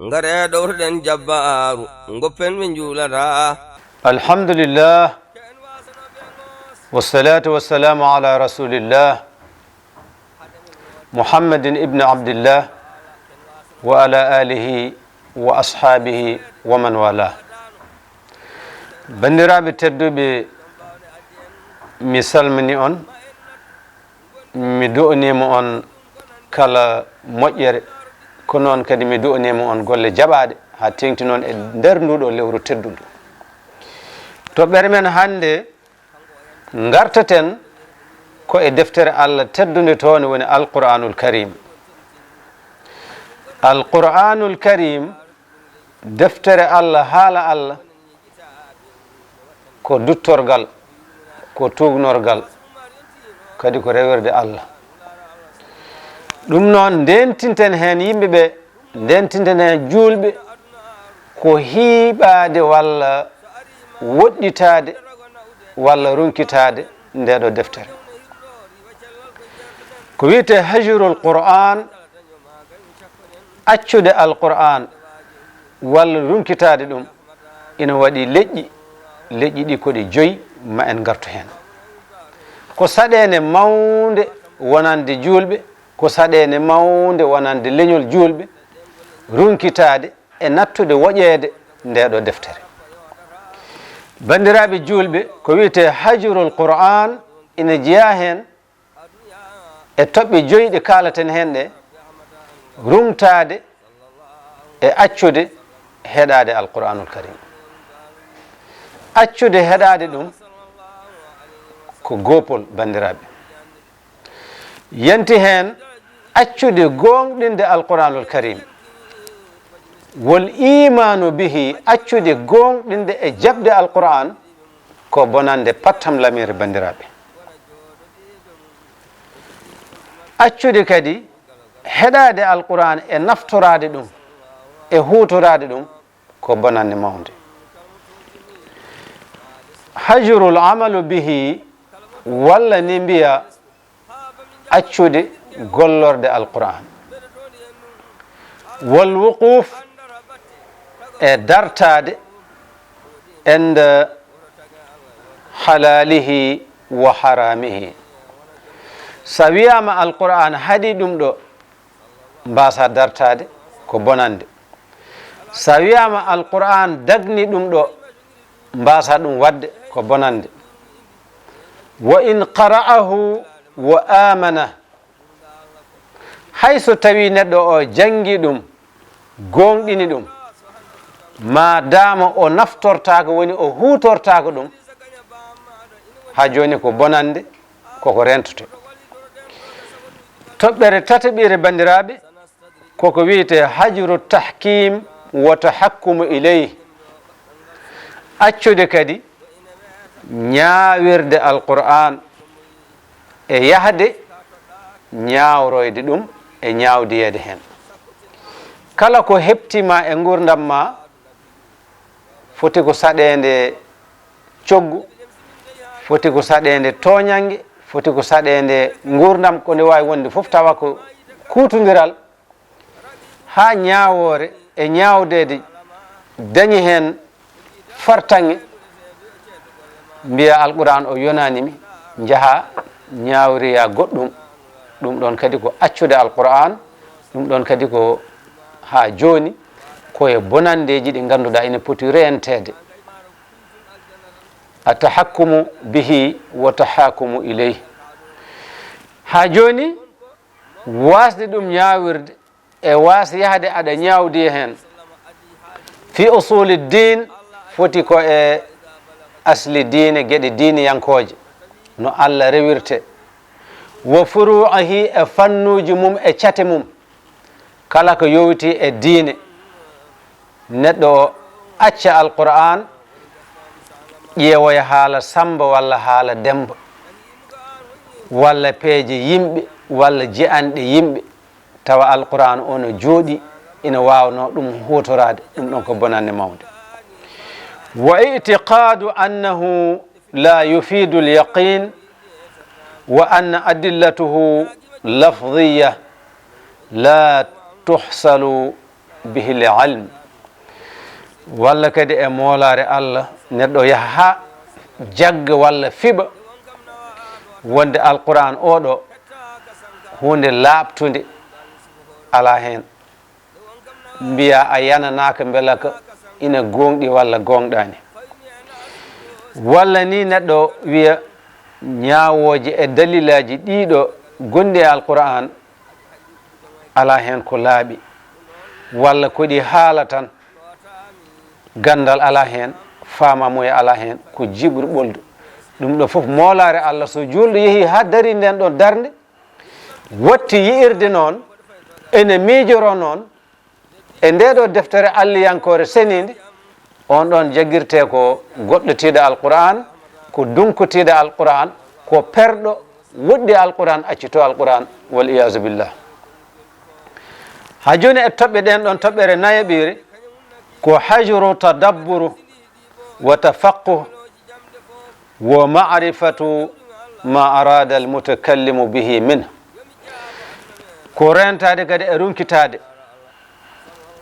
ngare dawrden jabbaaru ngoppen min julata. Alhamdulillah wassalatu wassalamu ala rasulillah Muhammadin ibn Abdillah wa ala alihi wa ashabihi wa man wala. Bandiraɓe tedduɓe, mi salmini on, mi du'anima on kala moƴƴere, ko noon kadi mi du'anima on golle jaɓaɗe ha tengti noon e nder nduɗo lewru tedduɗo. To ɓermen hande gartaten ko e deftere Allah teddude toon woni alqur'anul karim. Alqur'anul karim deftere Allah, haala Allah, ko duttorgal, ko tugnorgal, kadi ko rewirde Allah. ɗum noon ndentinten hen yimɓeɓe, ndentinten hen julɓe ko hiiɓade walla woɗɗitade walla runkitade ndeɗo deftere. ko wiyete hajrul qur'an, accude alqur'an walla runkitade ɗum, ina waɗi leƴƴi ɗi koɗi 5 ma en gartu hen. ko saɗede mawde wonande julɓe, ko saɗede mawde wonande leñol julɓe, runkitade e nattude woƴede ndeɗo deftere. bandiraɓe julɓe, ko wiyete hajrul qur'an ina jeeya hen e toɓɓe 5 ɗe kalaten hen ɗe: rumtade e accude heɗade alqur'anul karim. accude heɗade ɗum ko gopol bandiraɓe. yanti hen accude gonɗinde alqur'anul karim, wol imanu bihi, accude gonɗinde e jabde alqur'an, ko bonande pattam lamire bandiraɓe. accude kadi heɗade alqur'an e naftorade ɗum e hutorade ɗum, ko bonande mawde. hajrul amalu bihi, walla ni mbiya accude gollorde alqur'an. wal wuquf, e dartade ende halalihi wa haramihi. sa wiyama alqur'an haɗi ɗum ɗo, mbasa dartade, ko bonande. sa wiyama alqur'an dagni ɗum ɗo, mbasa ɗum wadde, ko bonande. wa in qara'ahu wa amana, hayso tawi neɗɗo o jangi ɗum, gonɗini ɗum, ma dama o naftortako, woni o hutortako ɗum, ha joni ko bonande, koko rentote. toɓɓere tataɓire bandiraɓe, koko wiyete hajru tahkim wa tahakkumu ileyh. accude kadi ñawirde alqur'an e yahde ñawroyde ɗum e ñawdiyede hen. kala ko heptima e gurdam ma foti ko saɗede coggu, foti ko saɗede toñangue, foti ko saɗede gurdam ko nde wawi wonde foof tawa ko kutodiral, ha ñawore e ñawdede dañi hen fartange. mbiya alquran o yonanimi, jaaha ñawriya goɗɗum. ɗum ɗon kadi ko accude alquran. ɗum ɗon kadi ko ha joni koye bonandeji ɗi ganduɗa ina poti rentede. atahakkumu bihi wa tahakumu ileyh. ha joni wasde ɗum ñawirde e wasa yahde aɗa ñawdi hen fi usuli din, foti ko e asli diine, gueɗe diiniyankoje, no Allah rewirte. wa furu'ihi, e fannuji mum e cate mum. kala ko yowiti e diine, neɗɗo o acca alqur'an, ƴeewoya haala samba walla haala demba, walla peeje yimɓe, walla jeyanɗe yimɓe, tawa alqur'an o no jooɗi ina wawno ɗum hutorade. ɗum ɗon ko bonande mawde. wa i'tiqadu annahu la yufidu lyaqin wa anna adillatuhu lafdhiya la tuhsalu bihi l ilm walla kadi e moolare Allah neɗɗo yaha ha jagga walla fiɓa wonde alquran oɗo hunde laaɓtude ala hen mbiya a yananaka beela ka ina gonɗi walla gonɗani walla ni neɗɗo wiya ñawoje e dalilaji ɗiɗo gonɗi e alquran ala hen ko laaɓi walla koɗi haala tan gandal ala hen famamuye ala hen ko jiɓru ɓoldu ɗum ɗo foof moolare Allah so julɗo yeehi ha dari nden ɗon darde watti yi'irde noon ene miijoro noon e ndeɗo deftere alliyankore senide on ɗon jagguirte ko goɗɗotiɗo alquran ko dunkotiɗo alquran ko perɗo woɗɗi alquran accito alquran wal iyasu billah ha joni e toɓɓe ɗen ɗon toɓɓere nayaɓire ko hajru tadabburu wa tafaqquh wa ma'rifatu ma arada almutakallimu bihi minhu ko rentade kadi e runkitade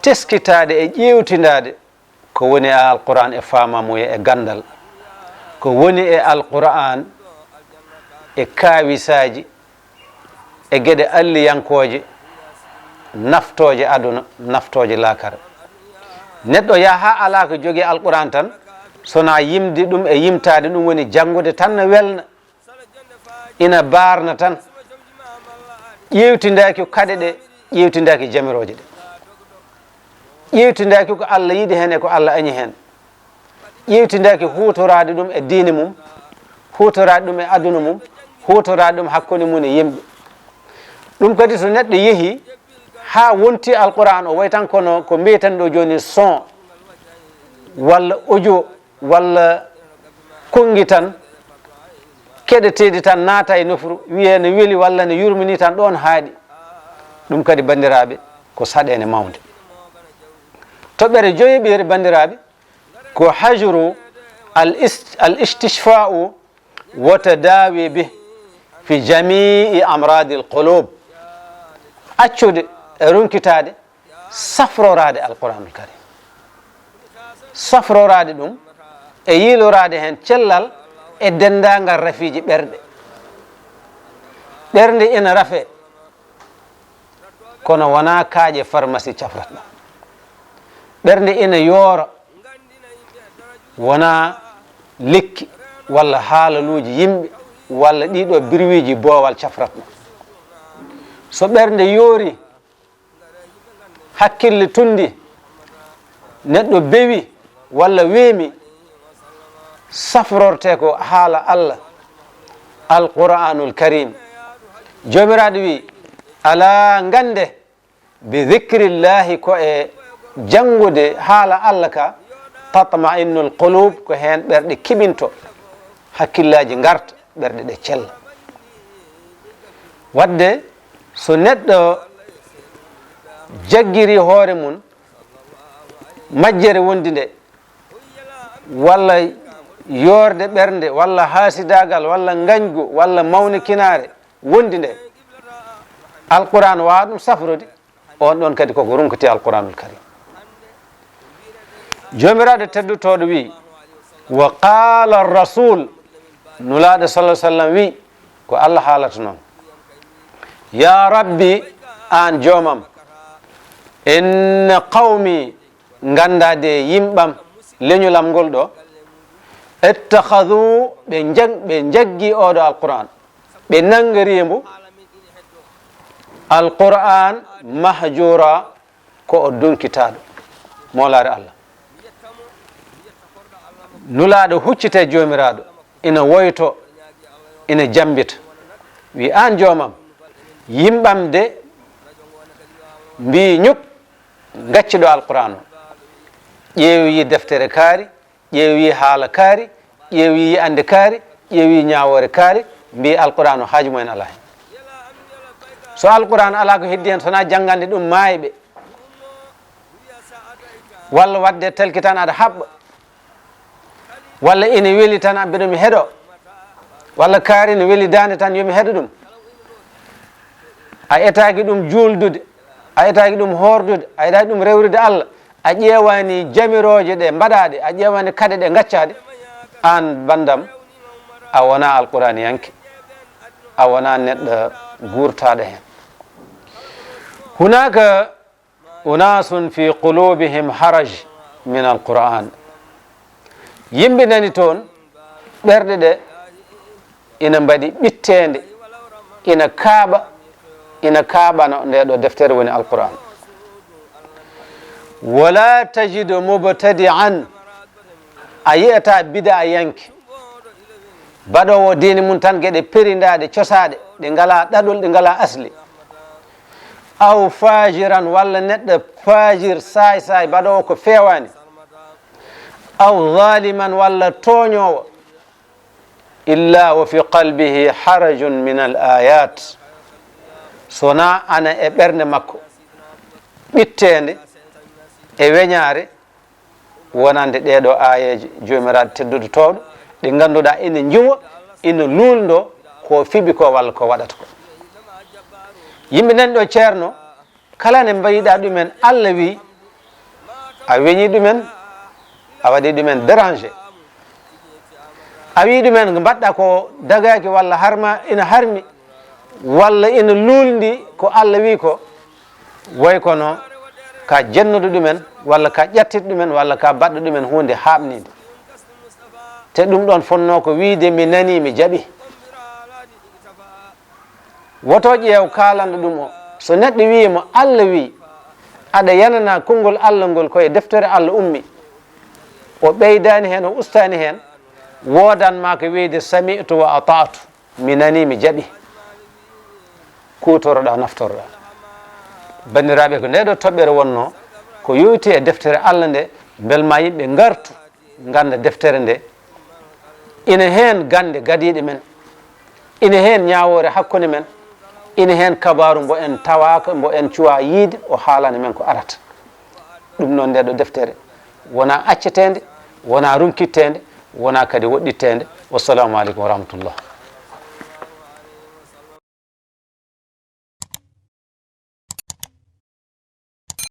teskitade e ƴewtidade ko woni e alquran e famamuye e gandal ko woni e alquran e kawisaji e gueɗe alliyankoje naftoje aduna naftoje lakara neɗɗo yaha ha ala ko jogui alquran tan sona yimde ɗum e yimtade ɗum woni janngude tan no welna ina barna tan ƴewtidaki kaɗe ɗe ƴewtidaki jamiroje ɗe ƴewtidaki ko Allah yiɗi hen e ko Allah añi hen ƴewtidaki hutorade ɗum e diine mum hutorade ɗum e aduna mum hutorade ɗum hakkude mum e yimɓe ɗum kadi so neɗɗo yeehi ha wonti alquran o way tan kono ko mbiyeten ɗo joni son walla audio walla kongi tan keɗeteɗi tan naata e nofru wiye ne weeli walla ne yurmini tan ɗon haaɗi ɗum kadi bandiraɓe ko saɗene mawde toɓɓere joyiɓere bandiraɓe ko hajru al istishfa'u wa tadawi bih fi jamii amradi l qulub accude e runkitade safrorade alquranul karim safrorade ɗum e yiilorade hen cellal e dendagal rafiji ɓernde ina rafe kono wona kaaƴe pharmacie cafratɗo ɓernde ina yoora wona lekki walla haalaluji yimɓe walla ɗiɗo birwiji boowal cafratɗo so ɓernde yoori hakkille tundi neɗɗo bewi walla weemi safrorte ko haala Allah alquranul karim jomiraɗo wi ala gande bi dhicrillahi ko e jangude haala Allah ka tatma'innul qulub ko hen ɓerɗe kiɓinto hakkillaji garta ɓerɗe ɗe cella wadde so neɗɗo jagguiri hoore mum majjere wondi nde walla yorde ɓernde walla haasidagal walla gañgu walla mawnikinare wondi nde alquran wawa ɗum safrode on ɗon kadi koko runkati alquranul karim jomiraɗo teddutoɗo wi wa qala rasul nulaɗo sallah sallam wi ko Allah haalata noon ya rabbi an joomam inna qawmi gandade yimɓam leñolam ngol ɗo ittakhadhu ɓe jaggi oɗo alquran ɓe nangarimo alquran mahjura ko o dunkitaɗo molare Allah nulaɗo huccite jomiraɗo ina woyto ina jambita wi an joomam yimɓam de mbi ñuk gacciɗo alquran o ƴeewi deftere kaari ƴeewi haala kaari ƴeewi ande kaari ƴeewi ñawore kaari mbi alquran o haaju mumen ala hen so alquran ala ko heddi hen sona janggande ɗum maayɓe walla wadde telki tan aɗa haɓɓa walla ina weeli tan mbiɗa mi heeɗo walla kaari ne weeli dande tan yomi heeɗo ɗum a etaki ɗum juldude a yetaki ɗum hordude a yetaki ɗum rewrude Allah a ƴeewani jamiroje ɗe mbaɗaɗe a ƴeewani kade ɗe gaccaɗe an bandam a wona alqur'an yanke a wona neɗɗo gurtaɗo hen hunaka unasun fi qulubihim haraj min alqur'an yimɓe nani toon ɓerɗe ɗe ina mbaɗi ɓittede ina kaaɓano nde ɗo deftere woni alqur'an wala tajidu mubtadi'an a yiyata bida a yanke baɗowo dini mum tan gueɗe perindaɗe cosaɗe ɗe ngala ɗaɗol ɗe ngala asli aw fajiran walla neɗɗo fajir say baɗowo ko fewani aw zaliman walla toñowo illa wa fi qalbihi harajun min al ayat sona ana e ɓernde makko ɓittede e weñare wonande ɗeɗo ayeji jomiraɗo teddude towɗo ɗe ganduɗa ina juwa ina luldo ko fiɓi ko walla ko waɗata ko yimɓe nan ɗo ceerno kala ne mbayiɗa ɗumen Allah wi a weñi ɗumen a waɗi ɗumen dérangé a wi ɗumen ko mbaɗɗa ko dagaki walla harma ina harmi walla ina luldi ko Allah wi ko way kono ka jennude ɗumen walla ka ƴattide ɗumen walla ka baɗɗo ɗumen hunde haɓnide te ɗum ɗon fonno ko wiide mi nani mi jaaɓi woto ƴeew kalanɗo ɗum o so neɗɗo wiyimo Allah wi aɗa yanana konngol Allah ngol koye deftere Allah ummi o ɓeydani hen o ustani hen wodanma ko wiide sami'tu wa ata'tu mi nani mi jaaɓi kutoroɗa naftoroɗa bandiraɓe ko ndeɗo toɓɓere wonno ko yowti e deftere Allah nde belma yimɓe gartu ganda deftere nde ina hen gande gadiɗe men ina hen ñawore hakkude men ina hen kabaru mbo en tawaka mbo en cuwa yiide o haalani men ko arata ɗum noon ndeɗo deftere wona accetede wona runkittede wona kadi woɗɗittede wassalamu aleykum wa rahmatullah